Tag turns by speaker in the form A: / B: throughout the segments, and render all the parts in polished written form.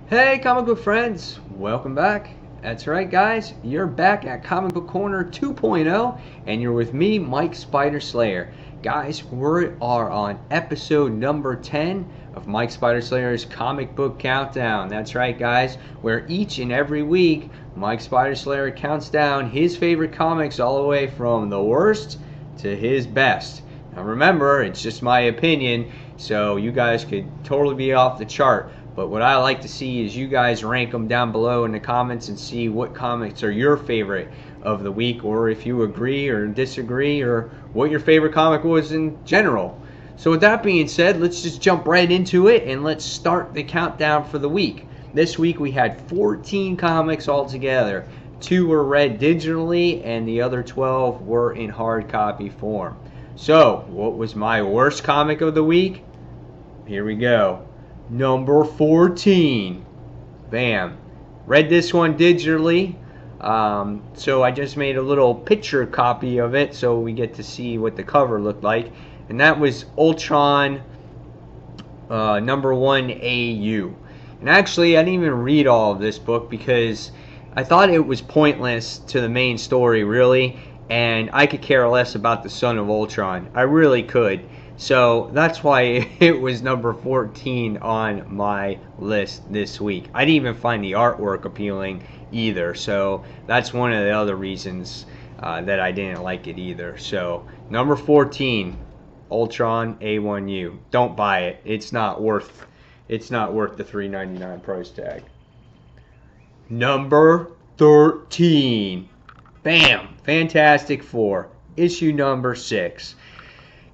A: Hey, comic book friends, welcome back. That's right, guys, you're back at Comic Book Corner 2.0, and you're with me, Mike Spider Slayer. Guys, we are on episode number 10 of Mike Spider Slayer's Comic Book Countdown. That's right, guys, where each and every week, Mike Spider Slayer counts down his favorite comics all the way from the worst to his best. Now remember, it's just my opinion, so you guys could totally be off the chart. But what I like to see is you guys rank them down below in the comments and see what comics are your favorite of the week, or if you agree or disagree, or what your favorite comic was in general. So with that being said, let's just jump right into it and let's start the countdown for the week. This week we had 14 comics altogether. 2 were read digitally and the other 12 were in hard copy form. So, what was my worst comic of the week? Here we go. Number 14. Bam. Read this one digitally. So I just made a little picture copy of it so we get to see what the cover looked like. And that was Ultron number 1 AU. And actually, I didn't even read all of this book because I thought it was pointless to the main story, really. And I could care less about the Son of Ultron. I really could. So that's why it was number 14 on my list this week. I didn't even find the artwork appealing either. So that's one of the other reasons that I didn't like it either. So number 14, Ultron A1U. Don't buy it. It's not worth the $3.99 price tag. Number 13. Bam! Fantastic Four, issue number 6.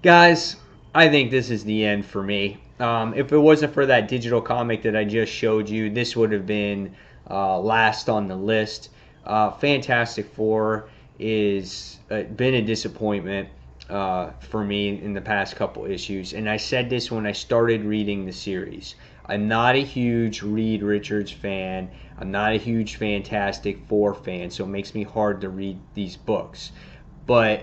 A: Guys, I think this is the end for me. If it wasn't for that digital comic that I just showed you, this would have been last on the list. Fantastic Four is been a disappointment for me in the past couple issues, and I said this when I started reading the series. I'm not a huge Reed Richards fan. I'm not a huge Fantastic Four fan, so it makes me hard to read these books. But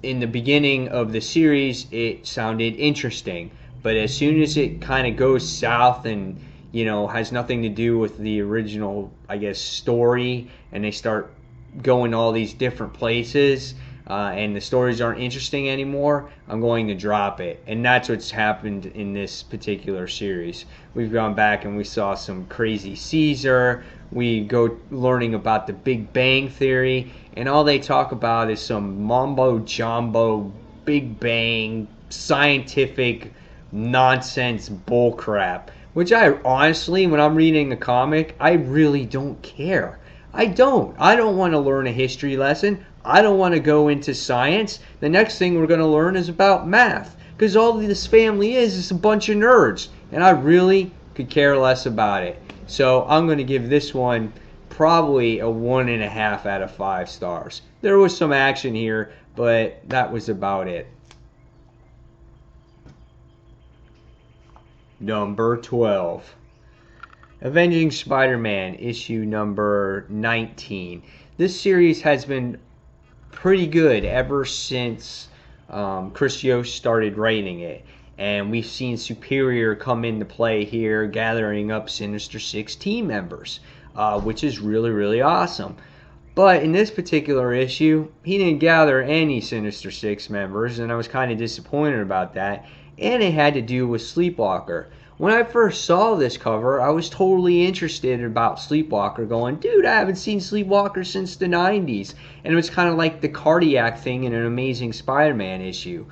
A: in the beginning of the series, it sounded interesting. But as soon as it kind of goes south and, has nothing to do with the original, story, and they start going all these different places, and the stories aren't interesting anymore, I'm going to drop it. And that's what's happened in this particular series. We've gone back and we saw some crazy Caesar. We go learning about the Big Bang Theory, and all they talk about is some mumbo-jumbo, Big Bang, scientific nonsense bullcrap. Which I honestly, when I'm reading a comic, I really don't care. I don't want to learn a history lesson. I don't want to go into science. The next thing we're going to learn is about math. Because all this family is a bunch of nerds. And I really could care less about it. So I'm going to give this one probably a 1.5 out of 5 stars. There was some action here, but that was about it. Number 12. Avenging Spider-Man, issue number 19. This series has been pretty good ever since Chris Yost started writing it. And we've seen Superior come into play here, gathering up Sinister Six team members, which is really, really awesome. But in this particular issue, he didn't gather any Sinister Six members, and I was kind of disappointed about that. And it had to do with Sleepwalker. When I first saw this cover, I was totally interested about Sleepwalker, going, dude, I haven't seen Sleepwalker since the 90s. And it was kind of like the cardiac thing in an Amazing Spider-Man issue,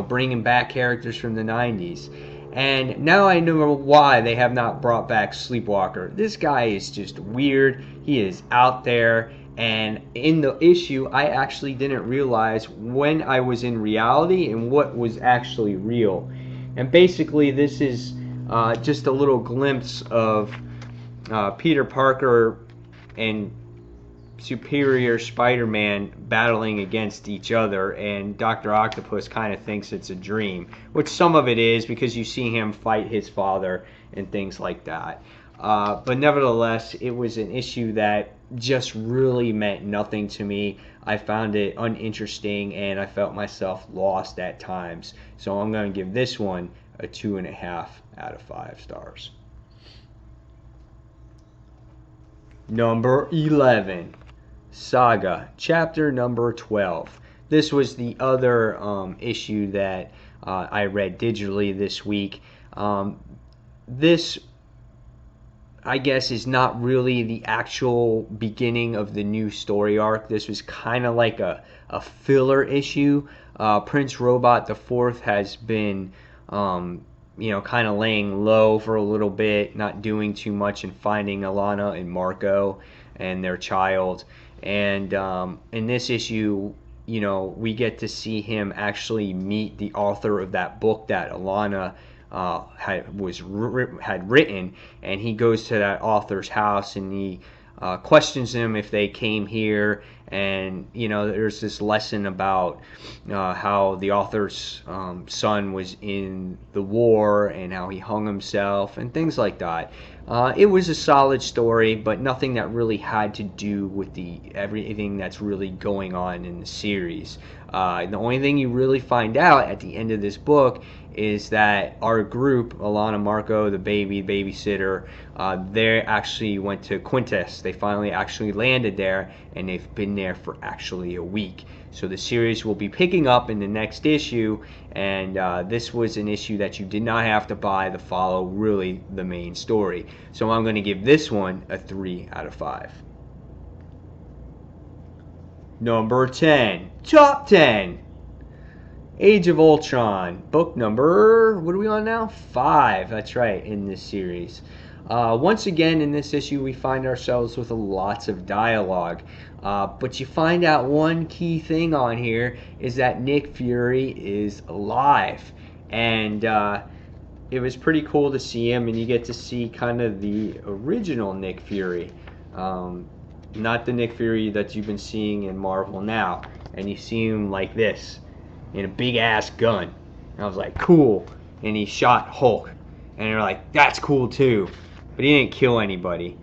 A: bringing back characters from the 90s. And now I know why they have not brought back Sleepwalker. This guy is just weird. He is out there. And in the issue, I actually didn't realize when I was in reality and what was actually real. And basically, this is just a little glimpse of Peter Parker and Superior Spider-Man battling against each other, and Dr. Octopus kind of thinks it's a dream, which some of it is because you see him fight his father and things like that. But nevertheless, it was an issue that just really meant nothing to me. I found it uninteresting, and I felt myself lost at times. So I'm going to give this one a 2.5 out of 5 stars. Number 11, Saga Chapter number 12. This was the other issue that I read digitally this week. This, I guess, is not really the actual beginning of the new story arc. This was kind of like a filler issue. Prince Robot the Fourth has been, kind of laying low for a little bit, not doing too much, and finding Alana and Marco and their child. And in this issue, we get to see him actually meet the author of that book that Alana had written, and he goes to that author's house and he questions them if they came here. And there's this lesson about how the author's son was in the war and how he hung himself and things like that. It was a solid story, but nothing that really had to do with everything that's really going on in the series. The only thing you really find out at the end of this book is that our group, Alana, Marco, the babysitter, they actually went to Quintus. They finally actually landed there, and they've been there for actually a week. So the series will be picking up in the next issue, and this was an issue that you did not have to buy to follow really the main story. So I'm going to give this one a 3 out of 5. Number 10, Top 10. Age of Ultron, book number, what are we on now? 5, that's right, in this series. Once again, in this issue, we find ourselves with lots of dialogue. But you find out one key thing on here is that Nick Fury is alive. And it was pretty cool to see him, and you get to see kind of the original Nick Fury. Not the Nick Fury that you've been seeing in Marvel now. And you see him like this, in a big ass gun. And I was like, cool. And he shot Hulk. And you're like, that's cool too. But he didn't kill anybody.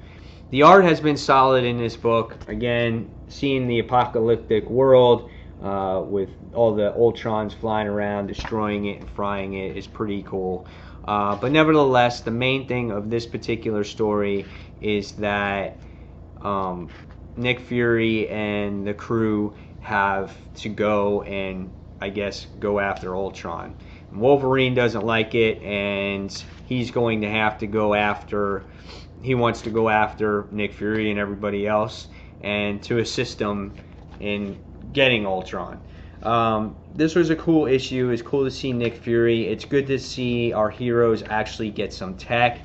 A: The art has been solid in this book. Again, seeing the apocalyptic world with all the Ultrons flying around, destroying it and frying it is pretty cool. But nevertheless, the main thing of this particular story is that Nick Fury and the crew have to go and, I guess, go after Ultron. Wolverine doesn't like it, and he's going to have to go after, he wants to go after Nick Fury and everybody else, and to assist them in getting Ultron. This was a cool issue. It's cool to see Nick Fury. It's good to see our heroes actually get some tech,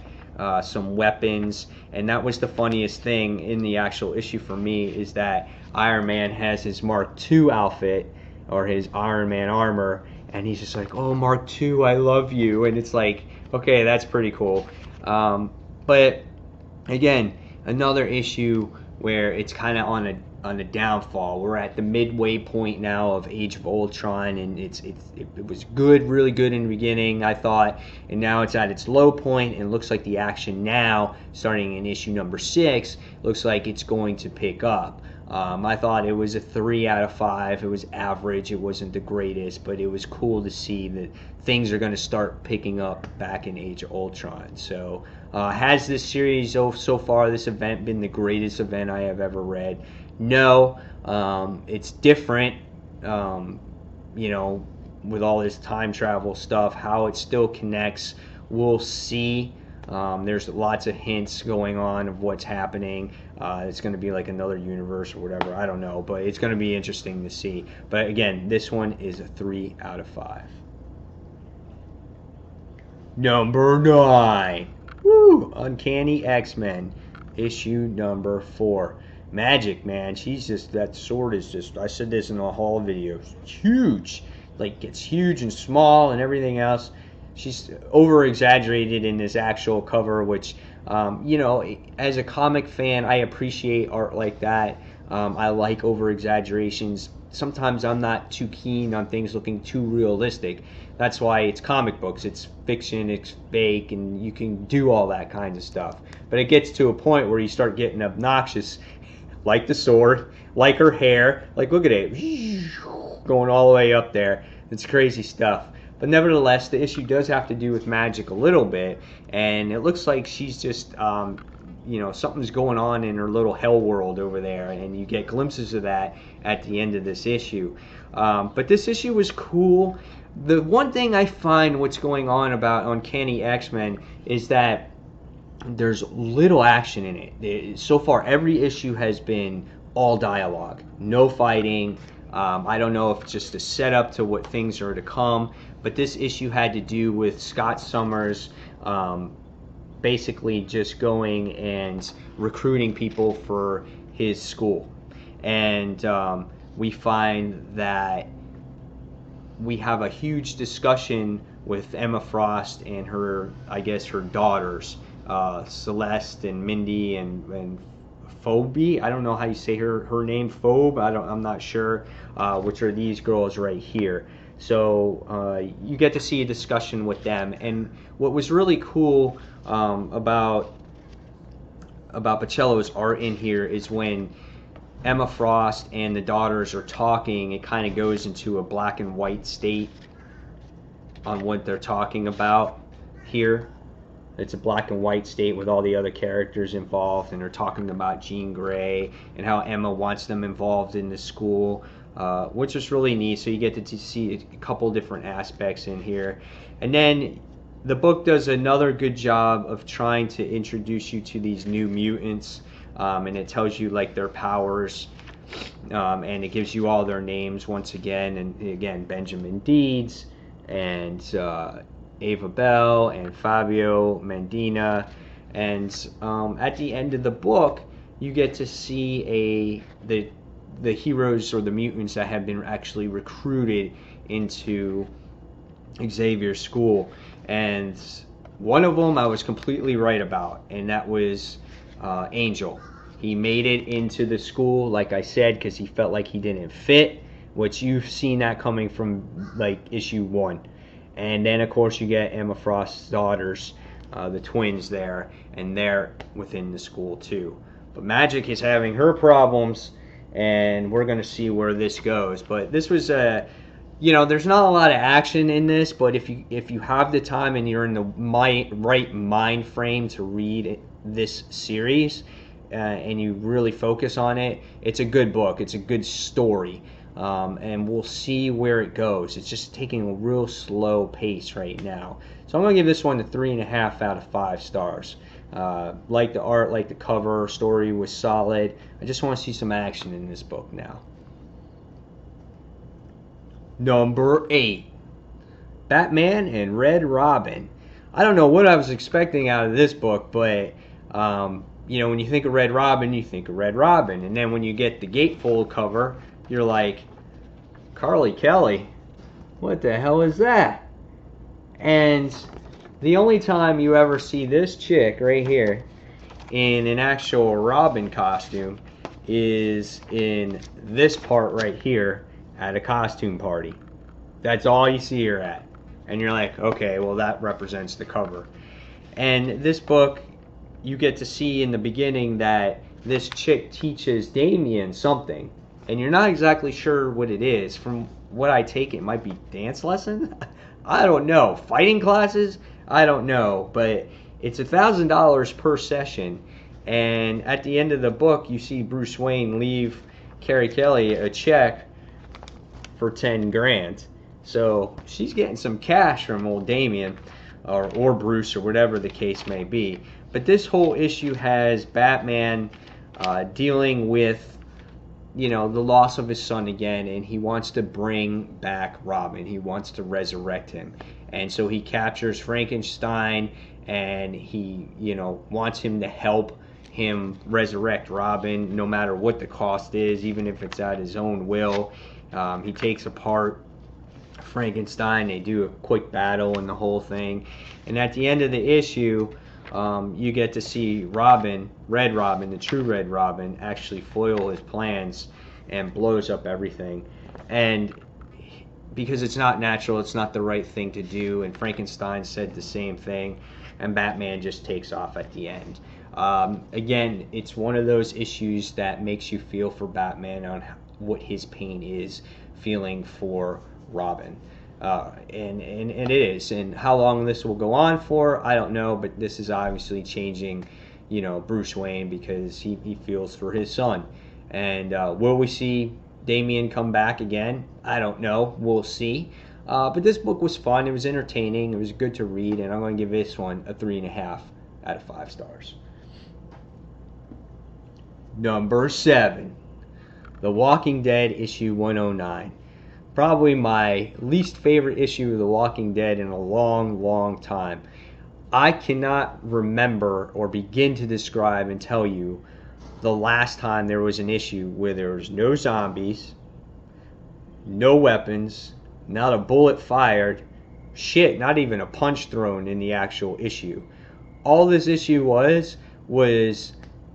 A: some weapons, and that was the funniest thing in the actual issue for me, is that Iron Man has his Mark II outfit, or his Iron Man armor, and he's just like, oh, Mark II, I love you. And it's like, okay, that's pretty cool. But again, another issue where it's kind of on a downfall. We're at the midway point now of Age of Ultron, and it was good, really good in the beginning, I thought, and now it's at its low point, and it looks like the action now, starting in issue number 6, looks like it's going to pick up. I thought it was a 3 out of 5. It was average. It wasn't the greatest, but it was cool to see that things are going to start picking up back in Age of Ultron. So, has this series so far, this event, been the greatest event I have ever read? No. It's different, with all this time travel stuff. How it still connects, we'll see. There's lots of hints going on of what's happening. It's going to be like another universe or whatever. I don't know, but it's going to be interesting to see. But again, this one is a 3 out of 5. Number 9. Woo! Uncanny XMen, issue number 4. Magic, man. She's just, that sword is just, I said this in a haul video, huge. Like, it's huge and small and everything else. She's over-exaggerated in this actual cover, which, as a comic fan, I appreciate art like that. I like over-exaggerations. Sometimes I'm not too keen on things looking too realistic. That's why it's comic books. It's fiction, it's fake, and you can do all that kind of stuff. But it gets to a point where you start getting obnoxious, like the sword, like her hair. Like, look at it, going all the way up there. It's crazy stuff. But nevertheless, the issue does have to do with magic a little bit, and it looks like she's just something's going on in her little hell world over there, and you get glimpses of that at the end of this issue. But this issue was cool. The one thing I find what's going on about Uncanny X-Men is that there's little action in it. So far, every issue has been all dialogue, no fighting. I don't know if it's just a setup to what things are to come, but this issue had to do with Scott Summers basically just going and recruiting people for his school. And we find that we have a huge discussion with Emma Frost and her daughters, Celeste and Mindy and Phoebe. I don't know how you say her name, Phoebe. I'm not sure, which are these girls right here. So you get to see a discussion with them. And what was really cool about Pacello's art in here is when Emma Frost and the daughters are talking, it kind of goes into a black and white state on what they're talking about here. It's a black and white state with all the other characters involved, and they're talking about Jean Grey and how Emma wants them involved in the school, which is really neat. So you get to see a couple different aspects in here. And then the book does another good job of trying to introduce you to these new mutants, and it tells you like their powers, and it gives you all their names once again. And again, Benjamin Deeds and Ava Bell and Fabio Mendina. And at the end of the book, you get to see the heroes or the mutants that have been actually recruited into Xavier's school. And one of them I was completely right about, and that was Angel. He made it into the school, like I said, because he felt like he didn't fit, which you've seen that coming from like issue 1. And then of course you get Emma Frost's daughters, the twins there, and they're within the school too. But Magic is having her problems, and we're going to see where this goes. But this was there's not a lot of action in this, but if you have the time and you're in the right mind frame to read this series, and you really focus on it, it's a good book. It's a good story, and we'll see where it goes. It's just taking a real slow pace right now. So I'm going to give this one a 3.5 out of 5 stars. Like the art, like the cover, story was solid. I just want to see some action in this book now. Number 8, Batman and Red Robin. I don't know what I was expecting out of this book, but when you think of Red Robin, you think of Red Robin. And then when you get the gatefold cover, you're like, Carly Kelly, what the hell is that? And the only time you ever see this chick right here in an actual Robin costume is in this part right here at a costume party. That's all you see her at. And you're like, okay, well that represents the cover. And this book, you get to see in the beginning that this chick teaches Damian something, and you're not exactly sure what it is. From what I take, it might be dance lesson. I don't know. Fighting classes? I don't know. But it's $1,000 per session, and at the end of the book, you see Bruce Wayne leave Carrie Kelly a check for 10 grand. So she's getting some cash from old Damian, or Bruce, or whatever the case may be. But this whole issue has Batman dealing with, the loss of his son again, and he wants to bring back Robin. He wants to resurrect him. And so he captures Frankenstein, and he, wants him to help him resurrect Robin, no matter what the cost is, even if it's at his own will. He takes apart Frankenstein. They do a quick battle and the whole thing. And at the end of the issue, you get to see Red Robin, the true Red Robin, actually foil his plans and blows up everything. And because it's not natural, it's not the right thing to do, and Frankenstein said the same thing, and Batman just takes off at the end. Again, it's one of those issues that makes you feel for Batman on what his pain is, feeling for Robin. And it is. And how long this will go on for, I don't know, but this is obviously changing Bruce Wayne, because he feels for his son. And will we see Damian come back again? I don't know. We'll see. But this book was fun. It was entertaining. It was good to read, and I'm going to give this one a 3.5 out of 5 stars. Number 7, The Walking Dead issue 109. Probably my least favorite issue of The Walking Dead in a long, long time. I cannot remember or begin to describe and tell you the last time there was an issue where there was no zombies, no weapons, not a bullet fired, shit, not even a punch thrown in the actual issue. All this issue was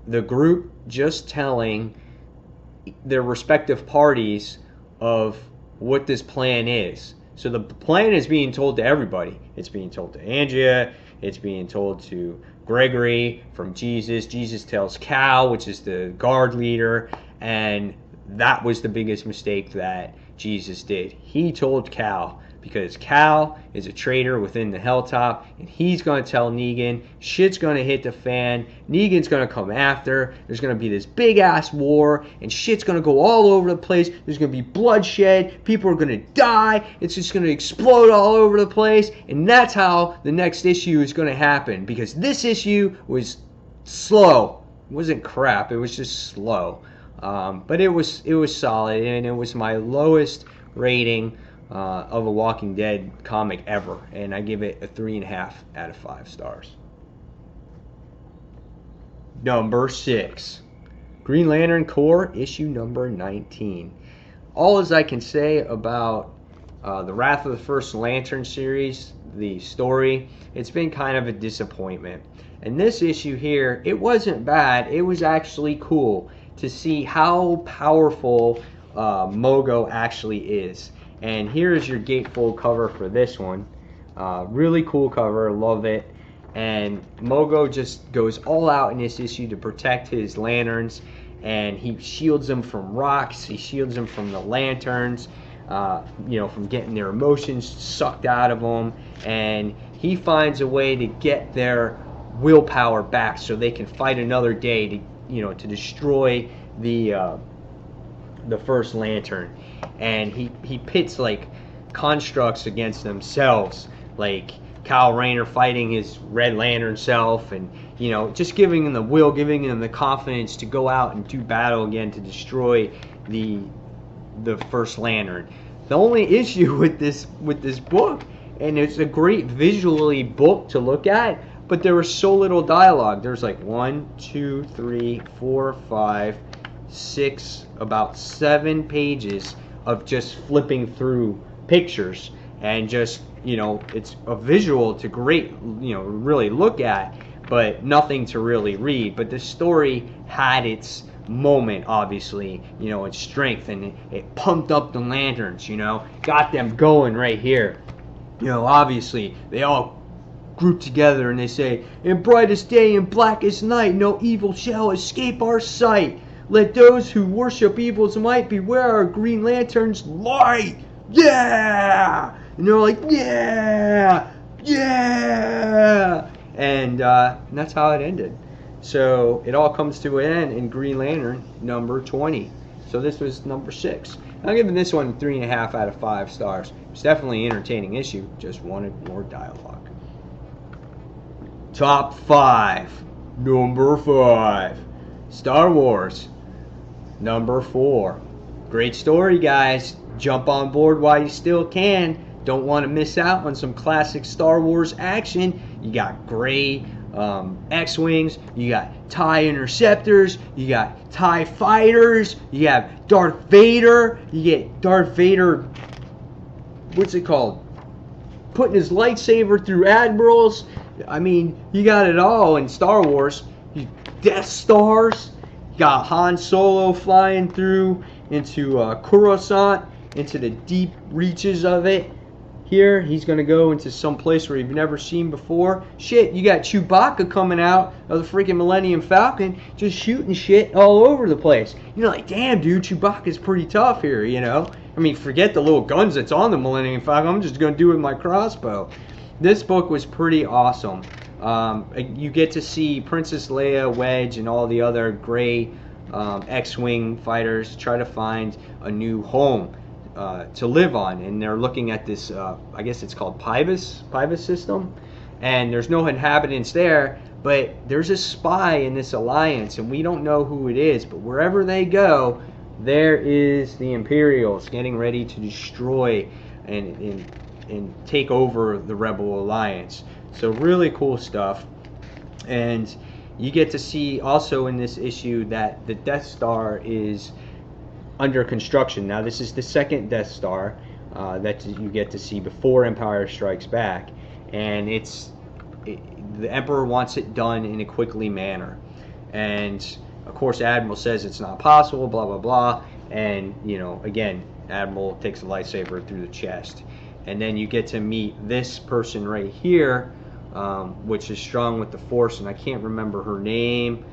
A: the group just telling their respective parties of what this plan is. So the plan is being told to everybody. It's being told to Andrea. It's being told to Gregory from Jesus. Jesus tells Cal, which is the guard leader, and that was the biggest mistake that Jesus did. He told Cal, because Cal is a traitor within the Hilltop, and he's going to tell Negan, shit's going to hit the fan, Negan's going to come after, there's going to be this big-ass war, and shit's going to go all over the place, there's going to be bloodshed, people are going to die, it's just going to explode all over the place, and that's how the next issue is going to happen, because this issue was slow. It wasn't crap, it was just slow. But it was solid, and it was my lowest rating of a Walking Dead comic ever, and I give it a 3.5 out of 5 stars. Number 6, Green Lantern Corps issue number 19. All as I can say about the Wrath of the First Lantern series, the story, it's been kind of a disappointment. And this issue here, it wasn't bad. It was actually cool to see how powerful Mogo actually is. And here is your gatefold cover for this one. Really cool cover, love it. And Mogo just goes all out in this issue to protect his lanterns, and he shields them from rocks, he shields them from the lanterns, from getting their emotions sucked out of them, and he finds a way to get their willpower back so they can fight another day to destroy the First Lantern. And he pits like constructs against themselves, like Kyle Rayner fighting his Red Lantern self, and just giving him the will, giving him the confidence to go out and do battle again to destroy the First Lantern. The only issue with this book, and it's a great visually book to look at, but there was so little dialogue. There's like 1, 2, 3, 4, 5, 6, about 7 pages of just flipping through pictures, and just it's a visual to great really look at, but nothing to really read. But the story had its moment, obviously, its strength, and it pumped up the lanterns, got them going right here. Obviously they all group together and they say, "In brightest day and blackest night, no evil shall escape our sight. Let those who worship evil's might beware our Green Lantern's light." Yeah! And they're like, yeah! Yeah! And that's how it ended. So it all comes to an end in Green Lantern number 20. So this was number 6. I'm giving this one 3.5 out of 5 stars. It's definitely an entertaining issue. Just wanted more dialogue. Top 5. Number 5. Star Wars. Number 4. Great story, guys. Jump on board while you still can. Don't want to miss out on some classic Star Wars action. You got gray X-Wings, you got TIE Interceptors, you got TIE Fighters, you have Darth Vader, you get Darth Vader, what's it called? Putting his lightsaber through admirals. I mean, you got it all in Star Wars. You Death Stars, you got Han Solo flying through into Coruscant, into the deep reaches of it. Here, he's going to go into some place where you've never seen before. Shit, you got Chewbacca coming out of the freaking Millennium Falcon, just shooting shit all over the place. You're like, damn, dude, Chewbacca's pretty tough here, I mean, forget the little guns that's on the Millennium Falcon. I'm just going to do it with my crossbow. This book was pretty awesome. You get to see Princess Leia, Wedge, and all the other gray X-Wing fighters try to find a new home to live on, and they're looking at this, I guess it's called Pybus system, and there's no inhabitants there, but there's a spy in this alliance, and we don't know who it is, but wherever they go, there is the Imperials getting ready to destroy and take over the Rebel Alliance. So really cool stuff. And you get to see also in this issue that the Death Star is under construction. Now this is the second Death Star that you get to see before Empire Strikes Back, and the Emperor wants it done in a quickly manner, and of course Admiral says it's not possible, blah blah blah, and again Admiral takes a lightsaber through the chest, and then you get to meet this person right here, which is strong with the Force, and I can't remember her name,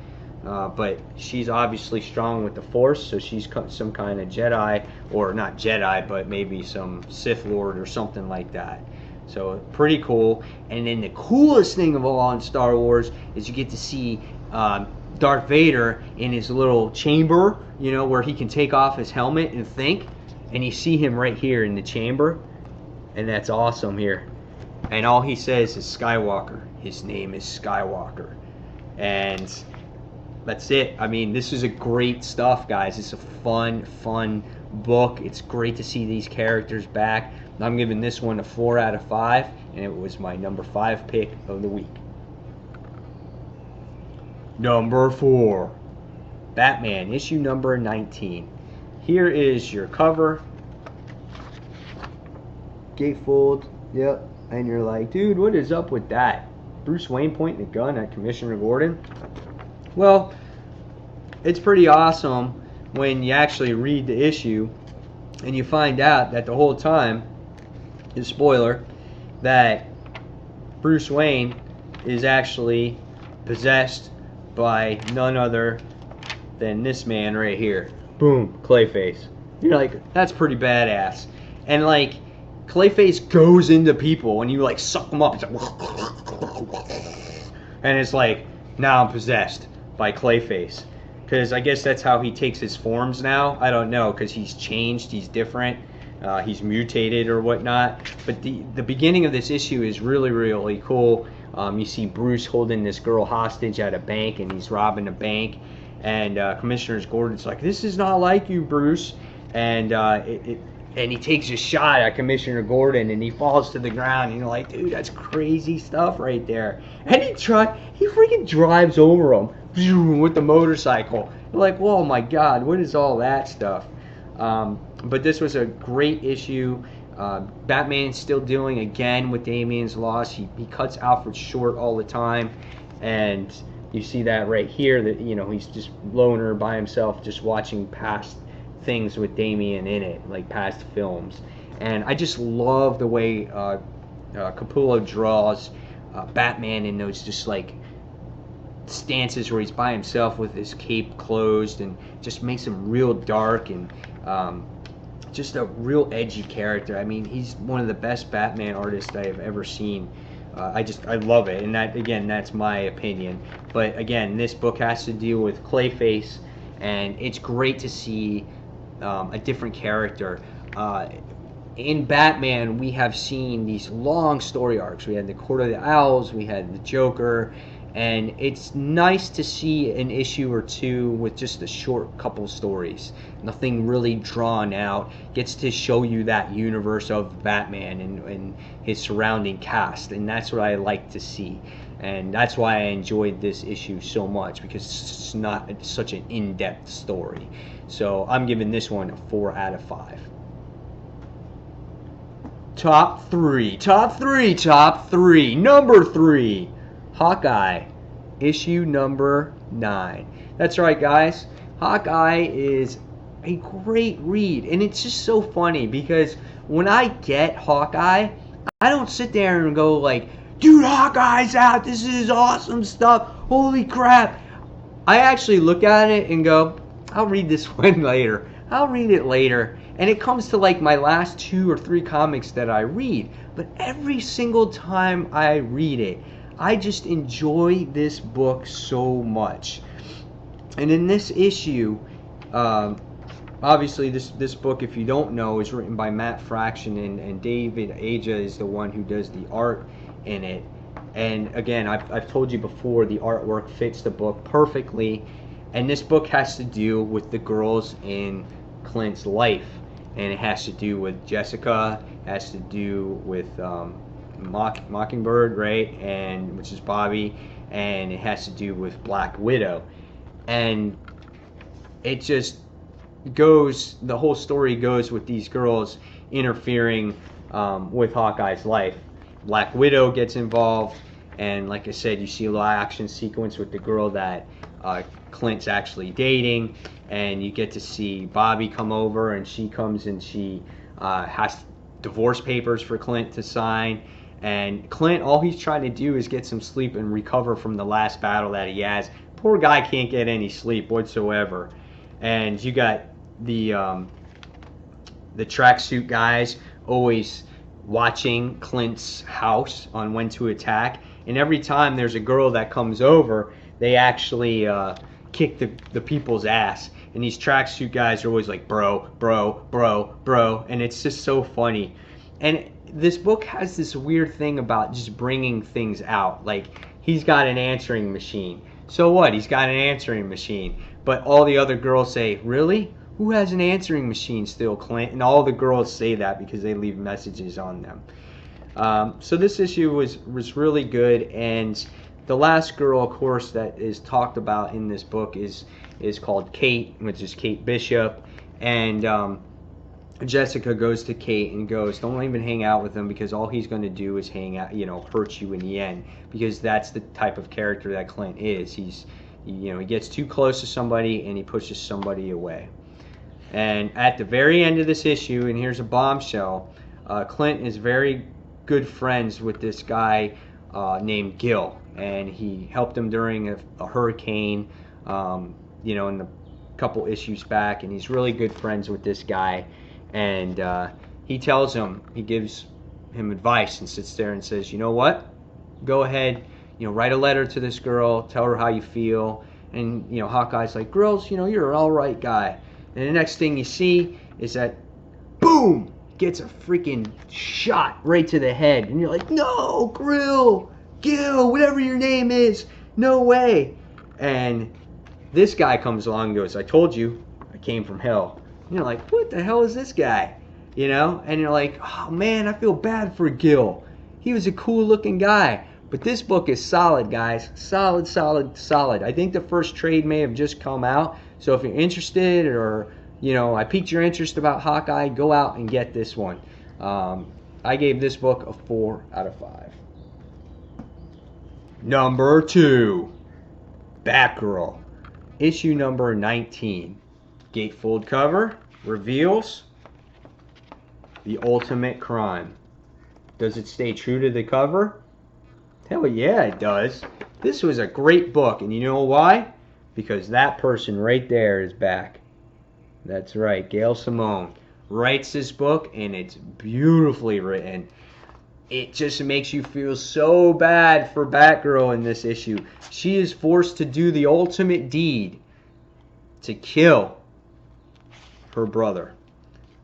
A: but she's obviously strong with the Force, so she's some kind of Jedi, or not Jedi, but maybe some Sith Lord or something like that. So pretty cool. And then the coolest thing of all in Star Wars is you get to see Darth Vader in his little chamber, where he can take off his helmet and think, and you see him right here in the chamber, and that's awesome here. And all he says is Skywalker. His name is Skywalker. And that's it. I mean, this is a great stuff, guys. It's a fun book. It's great to see these characters back. I'm giving this one a 4 out of 5, and it was my number 5 pick of the week. Number 4, Batman, issue number 19. Here is your cover. Gatefold, yep. And you're like, dude, what is up with that? Bruce Wayne pointing a gun at Commissioner Gordon? Well, it's pretty awesome when you actually read the issue and you find out that the whole time, spoiler, that Bruce Wayne is actually possessed by none other than this man right here. Boom, Clayface. You're like, that's pretty badass. And like, Clayface goes into people and you like suck them up. It's like, and it's like, now I'm possessed by Clayface. Because I guess that's how he takes his forms now. I don't know, because he's changed, he's different. He's mutated or whatnot. But the beginning of this issue is really cool. You see Bruce holding this girl hostage at a bank, and he's robbing a bank. And Commissioner Gordon's like, this is not like you, Bruce. And and he takes a shot at Commissioner Gordon, and he falls to the ground. And you're like, dude, that's crazy stuff right there. And he freaking drives over him with the motorcycle. You're like, whoa, my God, what is all that stuff? But this was a great issue. Batman's still dealing again with Damian's loss. He cuts Alfred short all the time, and you see that right here, that he's just loner by himself, just watching past things with Damian in it, like past films. And I just love the way Capullo draws Batman in those just like stances where he's by himself with his cape closed, and just makes him real dark and just a real edgy character. I mean, he's one of the best Batman artists I have ever seen. I love it, and that's my opinion. But again, this book has to deal with Clayface, and it's great to see a different character. In Batman, we have seen these long story arcs. We had the Court of the Owls, we had the Joker, and it's nice to see an issue or two with just a short couple stories. Nothing really drawn out. Gets to show you that universe of Batman and his surrounding cast, and that's what I like to see. And that's why I enjoyed this issue so much, because it's not such an in-depth story. So I'm giving this one a 4 out of 5. Top 3. Number 3. Hawkeye, issue number 9. That's right, guys. Hawkeye is a great read, and it's just so funny because when I get Hawkeye, I don't sit there and go like, dude, Hawkeye's out, this is awesome stuff, holy crap. I actually look at it and go, I'll read this one later. I'll read it later. And it comes to like my last 2 or 3 comics that I read. But every single time I read it, I just enjoy this book so much. And in this issue, obviously this book, if you don't know, is written by Matt Fraction, and David Aja is the one who does the art in it. And again, I've told you before, the artwork fits the book perfectly. And this book has to do with the girls in Clint's life. And it has to do with Jessica, has to do with Mockingbird, right? And which is Bobby, and it has to do with Black Widow. And it just goes, the whole story goes with these girls interfering with Hawkeye's life. Black Widow gets involved, and like I said, you see a little action sequence with the girl that Clint's actually dating, and you get to see Bobby come over, and she comes and she has divorce papers for Clint to sign. And Clint, all he's trying to do is get some sleep and recover from the last battle that he has. Poor guy can't get any sleep whatsoever. And you got the tracksuit guys always watching Clint's house on when to attack. And every time there's a girl that comes over, they actually kick the people's ass. And these tracksuit guys are always like, bro, bro, bro, bro. And it's just so funny. And this book has this weird thing about just bringing things out. Like, he's got an answering machine. So what? He's got an answering machine. But all the other girls say, really? Who has an answering machine still, Clint? And all the girls say that because they leave messages on them. So this issue was really good. And the last girl, of course, that is talked about in this book is called Kate, which is Kate Bishop. And Jessica goes to Kate and goes, don't even hang out with him, because all he's going to do is hang out, hurt you in the end, because that's the type of character that Clint is. He gets too close to somebody and he pushes somebody away. And at the very end of this issue, and here's a bombshell, Clint is very good friends with this guy named Gil, and he helped him during a hurricane, in a couple issues back, and he's really good friends with this guy. And he tells him, he gives him advice and sits there and says, you know what? Go ahead, write a letter to this girl, tell her how you feel. And, Hawkeye's like, girls, you're an all right guy. And the next thing you see is that, boom, gets a freaking shot right to the head. And you're like, no, Gil, whatever your name is, no way. And this guy comes along and goes, I told you, I came from hell. And you're like, what the hell is this guy? And you're like, oh man, I feel bad for Gil. He was a cool looking guy. But this book is solid, guys. Solid, solid, solid. I think the first trade may have just come out. So if you're interested, or, I piqued your interest about Hawkeye, go out and get this one. I gave this book a 4 out of 5. Number 2, Batgirl. Issue number 19. Gatefold cover reveals the ultimate crime. Does it stay true to the cover? Hell yeah, it does. This was a great book, and you know why? Because that person right there is back. That's right, Gail Simone writes this book, and it's beautifully written. It just makes you feel so bad for Batgirl in this issue. She is forced to do the ultimate deed, to kill her brother.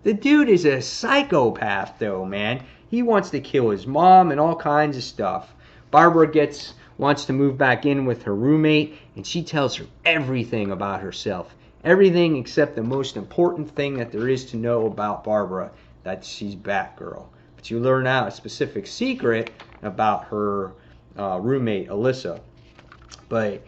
A: The dude is a psychopath though, man. He wants to kill his mom and all kinds of stuff. Barbara wants to move back in with her roommate, and she tells her everything about herself. Everything except the most important thing that there is to know about Barbara, that she's Batgirl. But you learn out a specific secret about her roommate, Alyssa. But,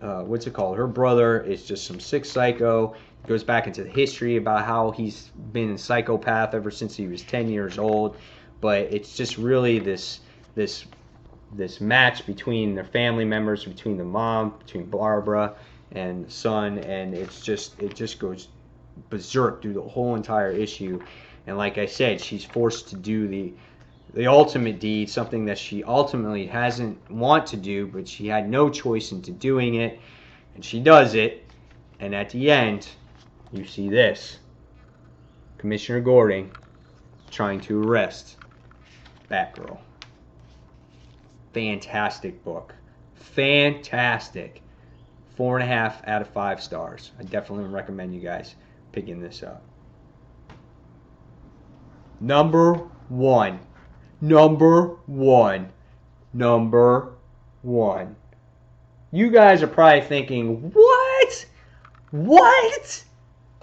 A: what's it called? Her brother is just some sick psycho. It goes back into the history about how he's been a psychopath ever since he was 10 years old. But it's just really this match between their family members, between the mom, between Barbara and the son, and it just goes berserk through the whole entire issue. And like I said, she's forced to do the ultimate deed, something that she ultimately hasn't want to do, but she had no choice into doing it, and she does it. And at the end, you see this: Commissioner Gordon trying to arrest Batgirl. fantastic book. Fantastic. 4.5 out of 5 stars. I definitely recommend you guys picking this up. Number one. You guys are probably thinking, what? What?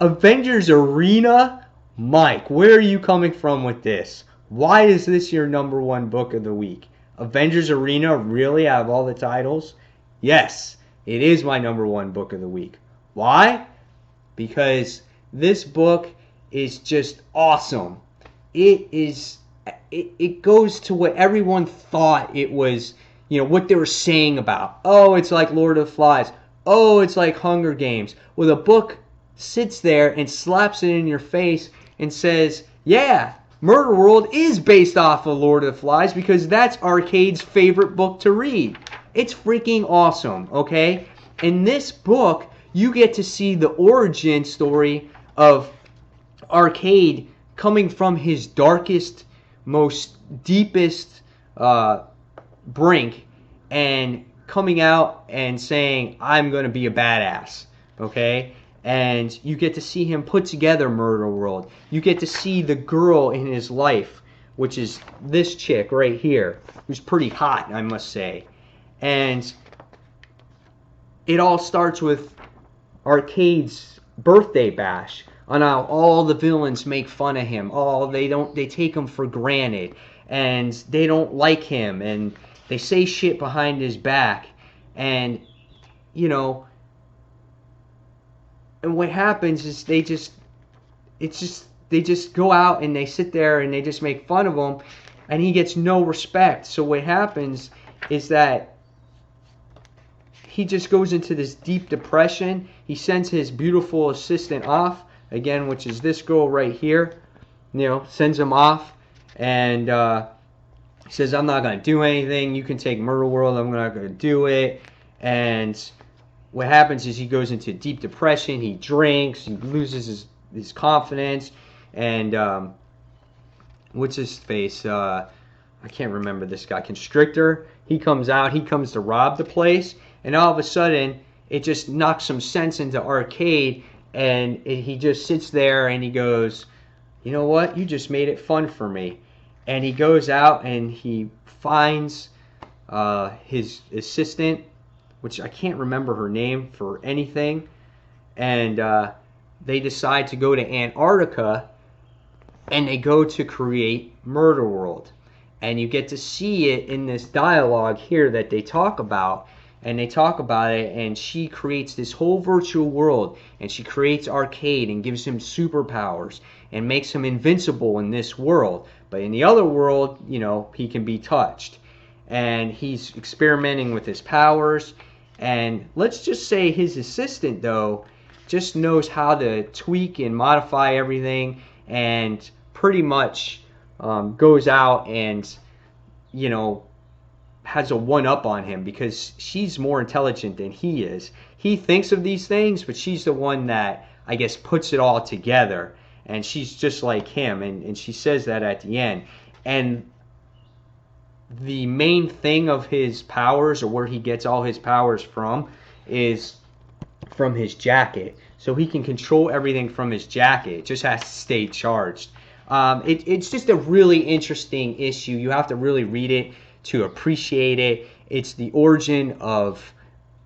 A: Avengers Arena? Mike, where are you coming from with this? Why is this your number one book of the week? Avengers Arena, really, out of all the titles? Yes, it is my number one book of the week. Why? Because this book is just awesome. It goes to what everyone thought it was, what they were saying about. Oh, it's like Lord of the Flies. Oh, it's like Hunger Games. Well, the book sits there and slaps it in your face and says, yeah, Murder World is based off of Lord of the Flies because that's Arcade's favorite book to read. It's freaking awesome, okay? In this book, you get to see the origin story of Arcade coming from his darkest, most deepest brink and coming out and saying, I'm going to be a badass, okay? And you get to see him put together Murder World. You get to see the girl in his life, which is this chick right here, who's pretty hot, I must say. And it all starts with Arcade's birthday bash, on how all the villains make fun of him. Oh, they take him for granted, and they don't like him, and they say shit behind his back, and and what happens is they just go out and they sit there and they just make fun of him, and he gets no respect. So what happens is that he just goes into this deep depression. He sends his beautiful assistant off, again, which is this girl right here, sends him off, and he says, I'm not going to do anything. You can take Murder World. I'm not going to do it. And what happens is he goes into deep depression. He drinks. He loses his confidence. And what's his face? I can't remember this guy. Constrictor. He comes out. He comes to rob the place. And all of a sudden, it just knocks some sense into Arcade. And he just sits there and he goes, you know what? You just made it fun for me. And he goes out and he finds his assistant, which I can't remember her name for anything. And they decide to go to Antarctica and they go to create Murder World. And you get to see it in this dialogue here that they talk about. And they talk about it, and she creates this whole virtual world, and she creates Arcade and gives him superpowers and makes him invincible in this world. But in the other world, he can be touched. And he's experimenting with his powers. And let's just say his assistant, though, just knows how to tweak and modify everything and pretty much goes out and, has a one-up on him because she's more intelligent than he is. He thinks of these things, but she's the one that, I guess, puts it all together. And she's just like him, and she says that at the end. And the main thing of his powers, or where he gets all his powers from, is from his jacket. So he can control everything from his jacket. It just has to stay charged. It's just a really interesting issue. You have to really read it to appreciate it. It's the origin of,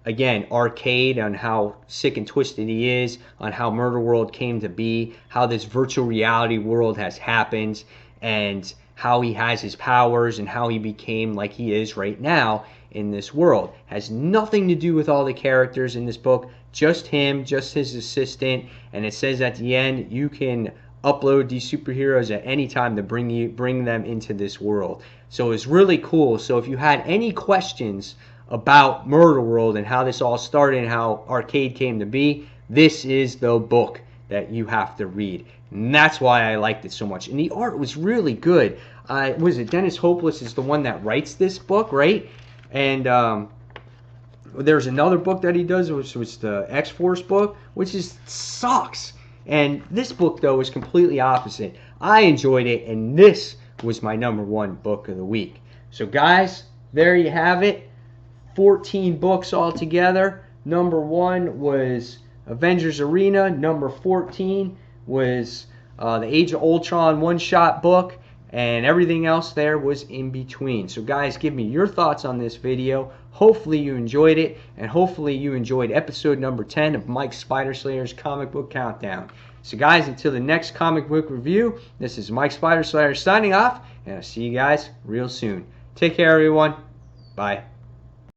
A: again, Arcade, on how sick and twisted he is, on how Murder World came to be, how this virtual reality world has happened, and how he has his powers and how he became like he is right now in this world. Has nothing to do with all the characters in this book, just him, just his assistant, and it says at the end you can upload these superheroes at any time to bring them into this world. So it's really cool. So if you had any questions about Murder World and how this all started and how Arcade came to be, this is the book that you have to read. And that's why I liked it so much. And the art was really good. Was it Dennis Hopeless is the one that writes this book, right? And there's another book that he does, which was the X-Force book, which sucks. And this book, though, is completely opposite. I enjoyed it, and this was my number one book of the week. So, guys, there you have it. 14 books altogether. Number 1 was Avengers Arena. Number 14 was the Age of Ultron one-shot book. And everything else there was in between. So guys, give me your thoughts on this video. Hopefully you enjoyed it, and hopefully you enjoyed episode number 10 of Mike Spider Slayer's Comic Book Countdown. So guys, until the next comic book review, this is Mike Spider Slayer signing off, and I'll see you guys real soon. Take care, everyone. Bye.